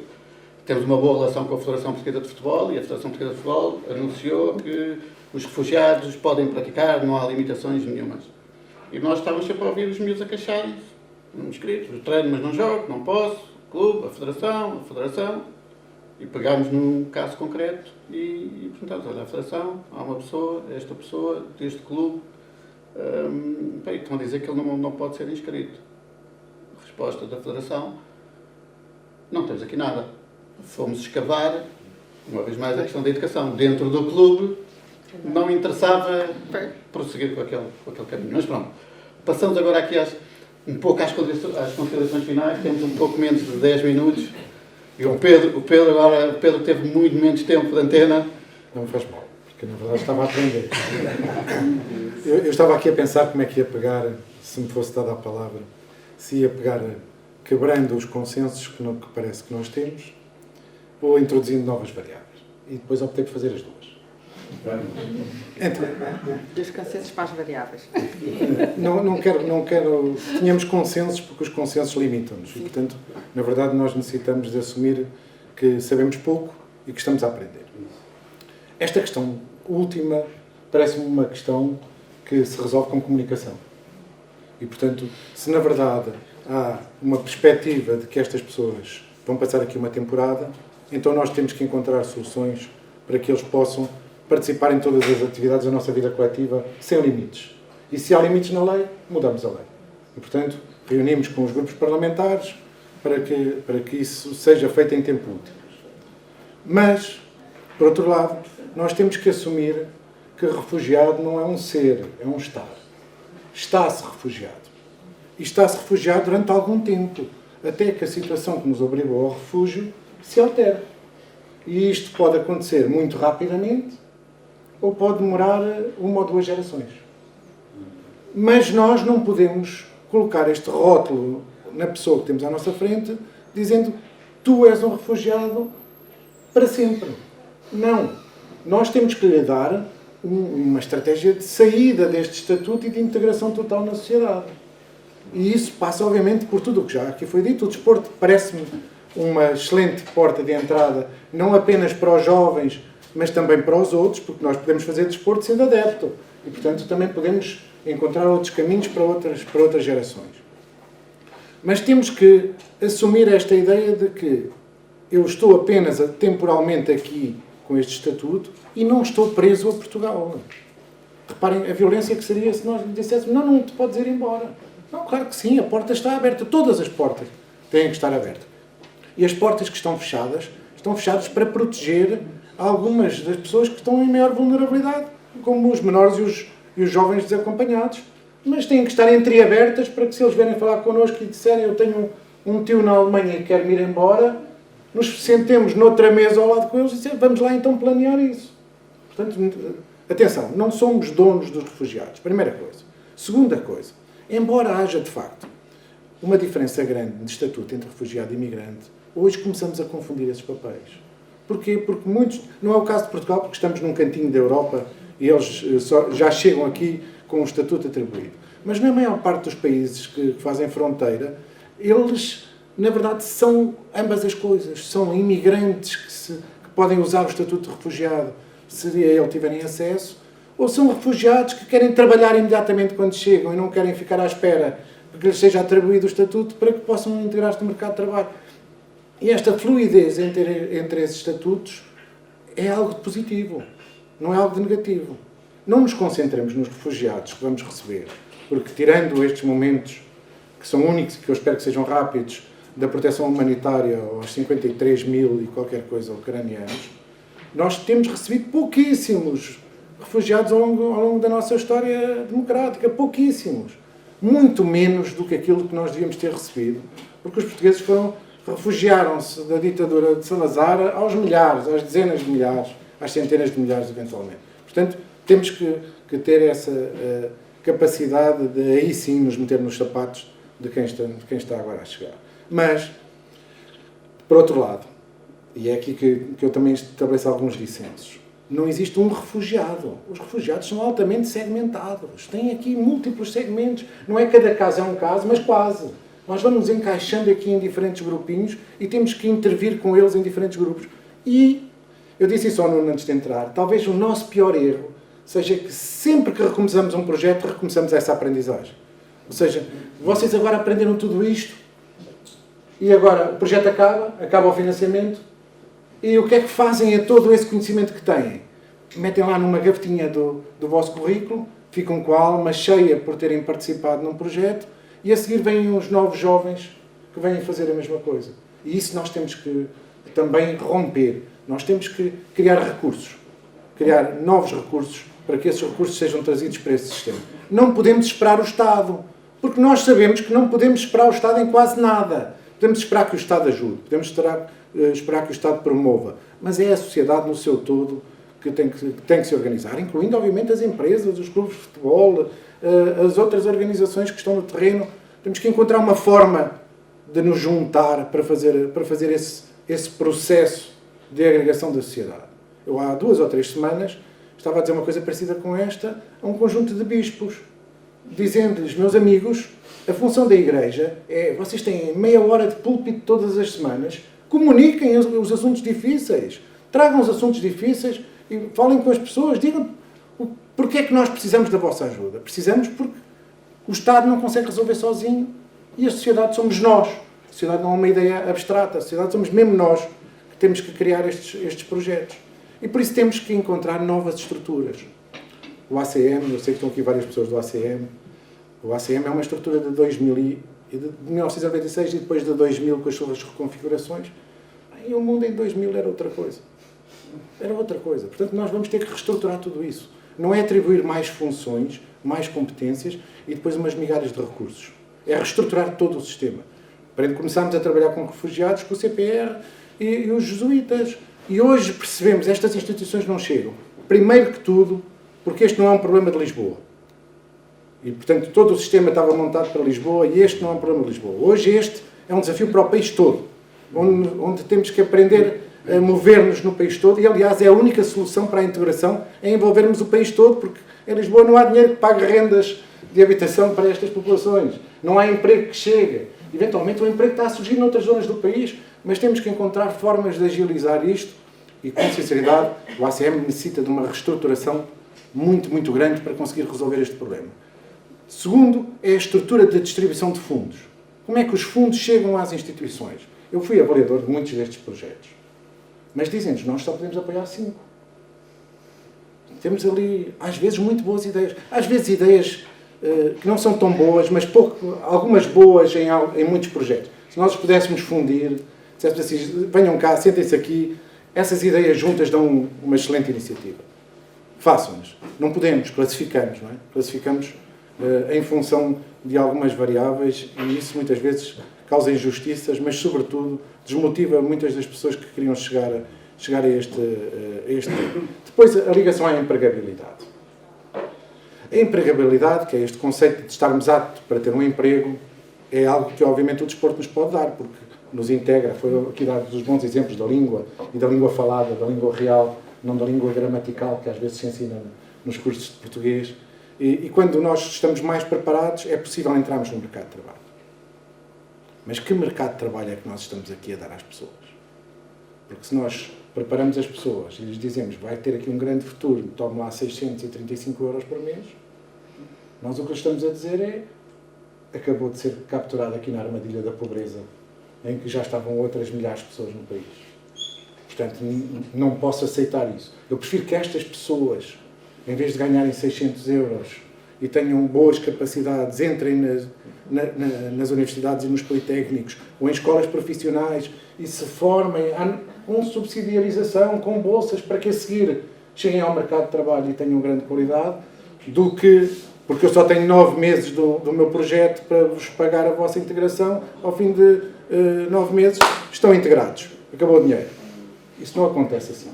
temos uma boa relação com a Federação Portuguesa de Futebol, e a Federação Portuguesa de Futebol anunciou que os refugiados podem praticar, não há limitações nenhumas. E nós estávamos sempre a ouvir os miúdos a queixarem-se, inscritos, eu treino mas não jogo, não posso, clube, a federação, e pegámos num caso concreto e perguntámos: olha, a federação, há uma pessoa, esta pessoa, deste clube, estão a dizer que ele não pode ser inscrito. Resposta da federação: não temos aqui nada. Fomos escavar, uma vez mais, a questão da educação. Dentro do clube não interessava prosseguir com aquele caminho. Mas pronto, passamos agora aqui um pouco às considerações finais. Temos um pouco menos de 10 minutos. E o Pedro teve muito menos tempo de antena. Não me faz mal, porque na verdade estava a aprender. Eu estava aqui a pensar como é que ia pegar, se me fosse dada a palavra, se ia pegar quebrando os consensos que parece que nós temos, ou introduzindo novas variáveis. E depois optei por fazer as duas. Então, Dos consensos para as variáveis. não quero... Tínhamos consensos porque os consensos limitam-nos. E, portanto, na verdade, nós necessitamos de assumir que sabemos pouco e que estamos a aprender. Esta questão última parece-me uma questão que se resolve com comunicação. E, portanto, se na verdade há uma perspectiva de que estas pessoas vão passar aqui uma temporada, então nós temos que encontrar soluções para que eles possam participar em todas as atividades da nossa vida coletiva sem limites. E se há limites na lei, mudamos a lei. E, portanto, reunimos com os grupos parlamentares para que isso seja feito em tempo útil. Mas, por outro lado, nós temos que assumir que refugiado não é um ser, é um estar. Está-se refugiado. E está-se refugiado durante algum tempo, até que a situação que nos obrigou ao refúgio se altere. E isto pode acontecer muito rapidamente, ou pode demorar 1 ou 2 gerações. Mas nós não podemos colocar este rótulo na pessoa que temos à nossa frente, dizendo: tu és um refugiado para sempre. Não. Nós temos que lhe dar uma estratégia de saída deste estatuto e de integração total na sociedade. E isso passa, obviamente, por tudo o que já aqui foi dito. O desporto parece-me uma excelente porta de entrada, não apenas para os jovens, mas também para os outros, porque nós podemos fazer desporto sendo adepto. E, portanto, também podemos encontrar outros caminhos para outras gerações. Mas temos que assumir esta ideia de que eu estou apenas temporalmente aqui com este estatuto e não estou preso a Portugal. Reparem a violência que seria se nós lhe disséssemos: não te podes ir embora. Não, claro que sim, a porta está aberta. Todas as portas têm que estar abertas. E as portas que estão fechadas para proteger algumas das pessoas que estão em maior vulnerabilidade, como os menores e os jovens desacompanhados. Mas têm que estar entreabertas para que, se eles vierem falar connosco e disserem: eu tenho um tio na Alemanha que quer ir embora, nos sentemos noutra mesa ao lado com eles e dizemos, vamos lá então planear isso. Portanto, atenção, não somos donos dos refugiados, primeira coisa. Segunda coisa, embora haja de facto uma diferença grande de estatuto entre refugiado e imigrante, hoje começamos a confundir esses papéis. Porquê? Porque muitos, não é o caso de Portugal, porque estamos num cantinho da Europa e eles já chegam aqui com o estatuto atribuído. Mas na maior parte dos países que fazem fronteira, eles, na verdade, são ambas as coisas. São imigrantes que podem usar o estatuto de refugiado se a ele tiverem acesso, ou são refugiados que querem trabalhar imediatamente quando chegam e não querem ficar à espera que lhes seja atribuído o estatuto para que possam integrar-se no mercado de trabalho. E esta fluidez entre esses estatutos é algo de positivo, não é algo de negativo. Não nos concentremos nos refugiados que vamos receber, porque tirando estes momentos, que são únicos e que eu espero que sejam rápidos, da proteção humanitária aos 53 mil e qualquer coisa ucranianos, nós temos recebido pouquíssimos refugiados ao longo da nossa história democrática, pouquíssimos. Muito menos do que aquilo que nós devíamos ter recebido, porque os portugueses refugiaram-se da ditadura de Salazar aos milhares, às dezenas de milhares, às centenas de milhares eventualmente. Portanto, temos que ter essa capacidade de aí sim nos meter nos sapatos de quem está agora a chegar. Mas, por outro lado, e é aqui que eu também estabeleço alguns dissensos, não existe um refugiado. Os refugiados são altamente segmentados. Têm aqui múltiplos segmentos. Não é cada caso é um caso, mas quase. Nós vamos encaixando aqui em diferentes grupinhos e temos que intervir com eles em diferentes grupos. E, eu disse isso ao Nuno antes de entrar, talvez o nosso pior erro seja que sempre que recomeçamos um projeto, recomeçamos essa aprendizagem. Ou seja, vocês agora aprenderam tudo isto e agora o projeto acaba o financiamento e o que é que fazem a todo esse conhecimento que têm? Metem lá numa gavetinha do vosso currículo, ficam com a alma cheia por terem participado num projeto e a seguir vêm os novos jovens que vêm fazer a mesma coisa. E isso nós temos que também romper. Nós temos que criar recursos, criar novos recursos para que esses recursos sejam trazidos para esse sistema. Não podemos esperar o Estado, porque nós sabemos que não podemos esperar o Estado em quase nada. Podemos esperar que o Estado ajude, podemos esperar que o Estado promova, mas é a sociedade no seu todo que tem que se organizar, incluindo, obviamente, as empresas, os clubes de futebol, as outras organizações que estão no terreno. Temos que encontrar uma forma de nos juntar para fazer esse processo de agregação da sociedade. Eu, há 2 ou 3 semanas, estava a dizer uma coisa parecida com esta a um conjunto de bispos, dizendo-lhes, meus amigos, a função da Igreja é, vocês têm meia hora de púlpito todas as semanas, comuniquem os assuntos difíceis, tragam os assuntos difíceis e falem com as pessoas, digam porque é que nós precisamos da vossa ajuda. Precisamos porque o Estado não consegue resolver sozinho e a sociedade somos nós. A sociedade não é uma ideia abstrata, a sociedade somos mesmo nós que temos que criar estes projetos. E por isso temos que encontrar novas estruturas. O ACM, eu sei que estão aqui várias pessoas do ACM, o ACM é uma estrutura de 1996 e depois de 2000 com as suas reconfigurações. E o mundo em 2000 era outra coisa. Era outra coisa. Portanto, nós vamos ter que reestruturar tudo isso. Não é atribuir mais funções, mais competências e depois umas migalhas de recursos. É reestruturar todo o sistema. Começámos a trabalhar com refugiados, com o CPR e os jesuítas. E hoje percebemos que estas instituições não chegam. Primeiro que tudo, porque este não é um problema de Lisboa. E, portanto, todo o sistema estava montado para Lisboa e este não é um problema de Lisboa. Hoje este é um desafio para o país todo, onde temos que aprender a mover-nos no país todo e, aliás, é a única solução para a integração é envolvermos o país todo, porque em Lisboa não há dinheiro que pague rendas de habitação para estas populações. Não há emprego que chegue. Eventualmente o emprego está a surgir noutras zonas do país, mas temos que encontrar formas de agilizar isto e, com sinceridade, o ACM necessita de uma reestruturação muito, muito grande para conseguir resolver este problema. Segundo, é a estrutura de distribuição de fundos. Como é que os fundos chegam às instituições? Eu fui avaliador de muitos destes projetos. Mas dizem-nos, nós só podemos apoiar 5. Temos ali, às vezes, muito boas ideias. Às vezes, ideias que não são tão boas, mas algumas boas em muitos projetos. Se nós os pudéssemos fundir, disséssemos assim, venham cá, sentem-se aqui, essas ideias juntas dão uma excelente iniciativa. Façam-nas. Não podemos, classificamos, não é? Classificamos em função de algumas variáveis e isso muitas vezes causa injustiças, mas, sobretudo, desmotiva muitas das pessoas que queriam chegar a este tempo. Depois, a ligação à empregabilidade. A empregabilidade, que é este conceito de estarmos aptos para ter um emprego, é algo que, obviamente, o desporto nos pode dar, porque nos integra. Foi aqui dados os bons exemplos da língua, e da língua falada, da língua real, não da língua gramatical, que às vezes se ensina nos cursos de português. E quando nós estamos mais preparados, é possível entrarmos no mercado de trabalho. Mas que mercado de trabalho é que nós estamos aqui a dar às pessoas? Porque se nós preparamos as pessoas e lhes dizemos vai ter aqui um grande futuro, tome lá 635 euros por mês, nós o que lhes estamos a dizer é acabou de ser capturado aqui na armadilha da pobreza, em que já estavam outras milhares de pessoas no país. Portanto, não posso aceitar isso. Eu prefiro que estas pessoas, em vez de ganharem 600 euros e tenham boas capacidades, entrem nas universidades e nos politécnicos ou em escolas profissionais e se formem, com subsidiarização, com bolsas, para que a seguir cheguem ao mercado de trabalho e tenham grande qualidade, do que, porque eu só tenho 9 meses do meu projeto para vos pagar a vossa integração, ao fim de 9 meses estão integrados. Acabou o dinheiro. Isso não acontece assim.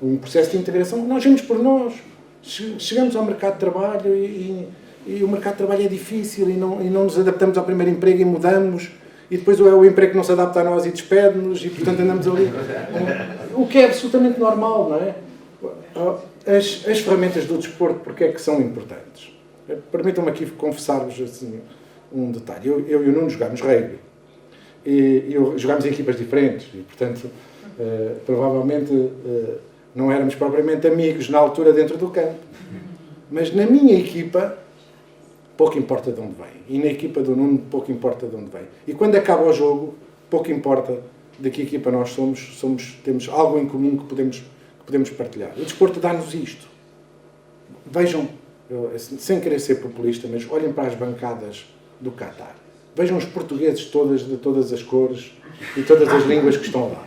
Um processo de integração, nós vemos por nós. Chegamos ao mercado de trabalho e o mercado de trabalho é difícil e não nos adaptamos ao primeiro emprego e mudamos. E depois é o emprego que não se adapta a nós e despede-nos e, portanto, andamos ali. O que é absolutamente normal, não é? As ferramentas do desporto, porque é que são importantes? Permitam-me aqui confessar-vos assim, um detalhe. Eu e o Nuno jogámos rugby. E jogámos em equipas diferentes e, portanto, provavelmente não éramos propriamente amigos na altura dentro do campo. Mas na minha equipa, pouco importa de onde vem. E na equipa do Nuno, pouco importa de onde vem. E quando acaba o jogo, pouco importa de que equipa nós temos algo em comum que podemos partilhar. O desporto dá-nos isto. Vejam, sem querer ser populista, mas olhem para as bancadas do Qatar. Vejam os portugueses de todas as cores e todas as línguas que estão lá.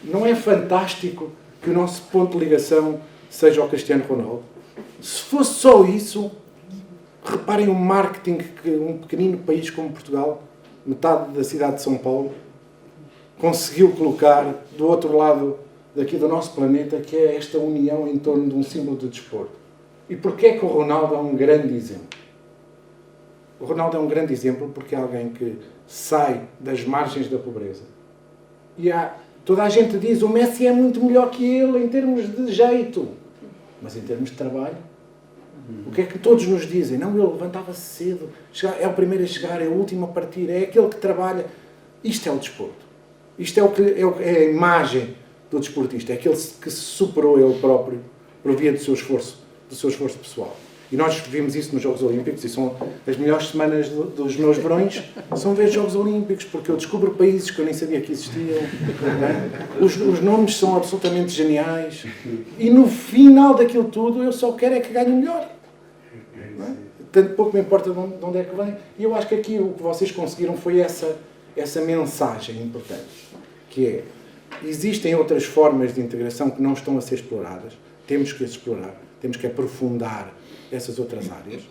Não é fantástico que o nosso ponto de ligação seja o Cristiano Ronaldo? Se fosse só isso, reparem o marketing que um pequenino país como Portugal, metade da cidade de São Paulo, conseguiu colocar do outro lado daqui do nosso planeta, que é esta união em torno de um símbolo de desporto. E porquê é que o Ronaldo é um grande exemplo? O Ronaldo é um grande exemplo porque é alguém que sai das margens da pobreza. E toda a gente diz o Messi é muito melhor que ele em termos de jeito. Mas em termos de trabalho, o que é que todos nos dizem? Não, ele levantava-se cedo, é o primeiro a chegar, é o último a partir, é aquele que trabalha. Isto é o desporto. Isto é a imagem do desportista. É aquele que se superou ele próprio por via do seu esforço pessoal. E nós vimos isso nos Jogos Olímpicos e são as melhores semanas dos meus verões, são ver Jogos Olímpicos, porque eu descubro países que eu nem sabia que existiam. Os nomes são absolutamente geniais. E no final daquilo tudo, eu só quero é que ganhe o melhor. Tanto pouco me importa de onde é que vem. E eu acho que aqui o que vocês conseguiram foi essa mensagem importante, que é, existem outras formas de integração que não estão a ser exploradas. Temos que as explorar, temos que aprofundar essas outras áreas.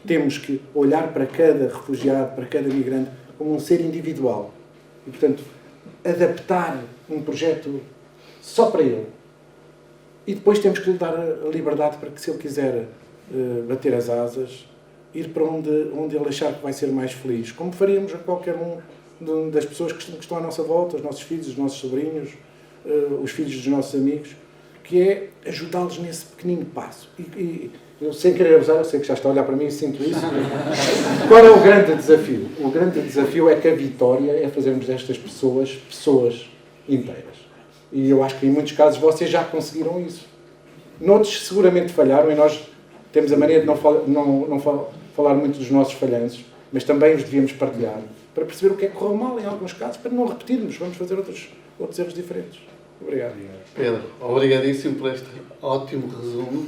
Temos que olhar para cada refugiado, para cada migrante, como um ser individual. E, portanto, adaptar um projeto só para ele. E depois temos que lhe dar a liberdade para que, se ele quiser bater as asas, ir para onde ele achar que vai ser mais feliz. Como faríamos a qualquer um das pessoas que estão à nossa volta, os nossos filhos, os nossos sobrinhos, os filhos dos nossos amigos, que é ajudá-los nesse pequenino passo. E eu, sem querer abusar, eu sei que já está a olhar para mim e sinto isso. Qual é o grande desafio? O grande desafio é que a vitória é fazermos destas pessoas inteiras. E eu acho que em muitos casos vocês já conseguiram isso. Noutros seguramente falharam e nós temos a mania de não falar muito dos nossos falhanços, mas também os devíamos partilhar para perceber o que é que correu mal em alguns casos, para não repetirmos. Vamos fazer outros erros diferentes. Obrigado. Pedro, obrigadíssimo por este ótimo resumo.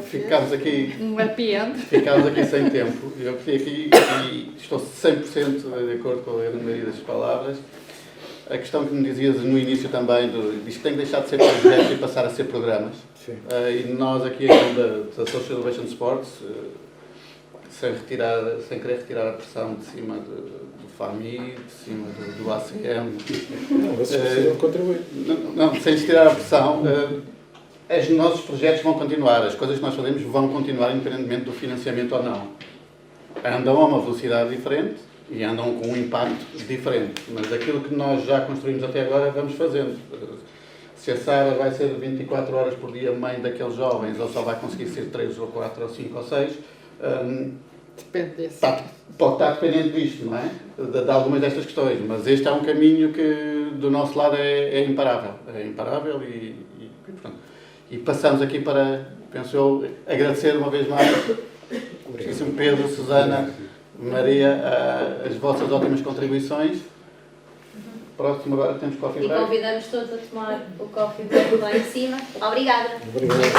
Ficámos aqui sem tempo. Eu fiquei aqui e estou 100% de acordo com a maioria das palavras. A questão que me dizias no início também, diz que tem que deixar de ser projetos e passar a ser programas. E nós aqui da Social Innovation Sports sem querer retirar a pressão de cima do FAMI, de cima do ACM. Não, vocês precisam contribuir. Não, sem tirar a pressão, os nossos projetos vão continuar, as coisas que nós fazemos vão continuar independentemente do financiamento ou não. Andam a uma velocidade diferente e andam com um impacto diferente, mas aquilo que nós já construímos até agora vamos fazendo. Se a Sara vai ser 24 horas por dia mãe daqueles jovens, ou só vai conseguir ser 3 ou 4 ou 5 ou 6, Depende desse. pode estar dependente disto, não é? De algumas destas questões, mas este é um caminho que do nosso lado é imparável. É imparável portanto, e passamos aqui para, penso eu, agradecer uma vez mais, Pedro, Susana, Maria, as vossas ótimas contribuições. Próximo agora temos coffee break. E convidamos todos a tomar o coffee break lá em cima. Obrigada. Obrigado.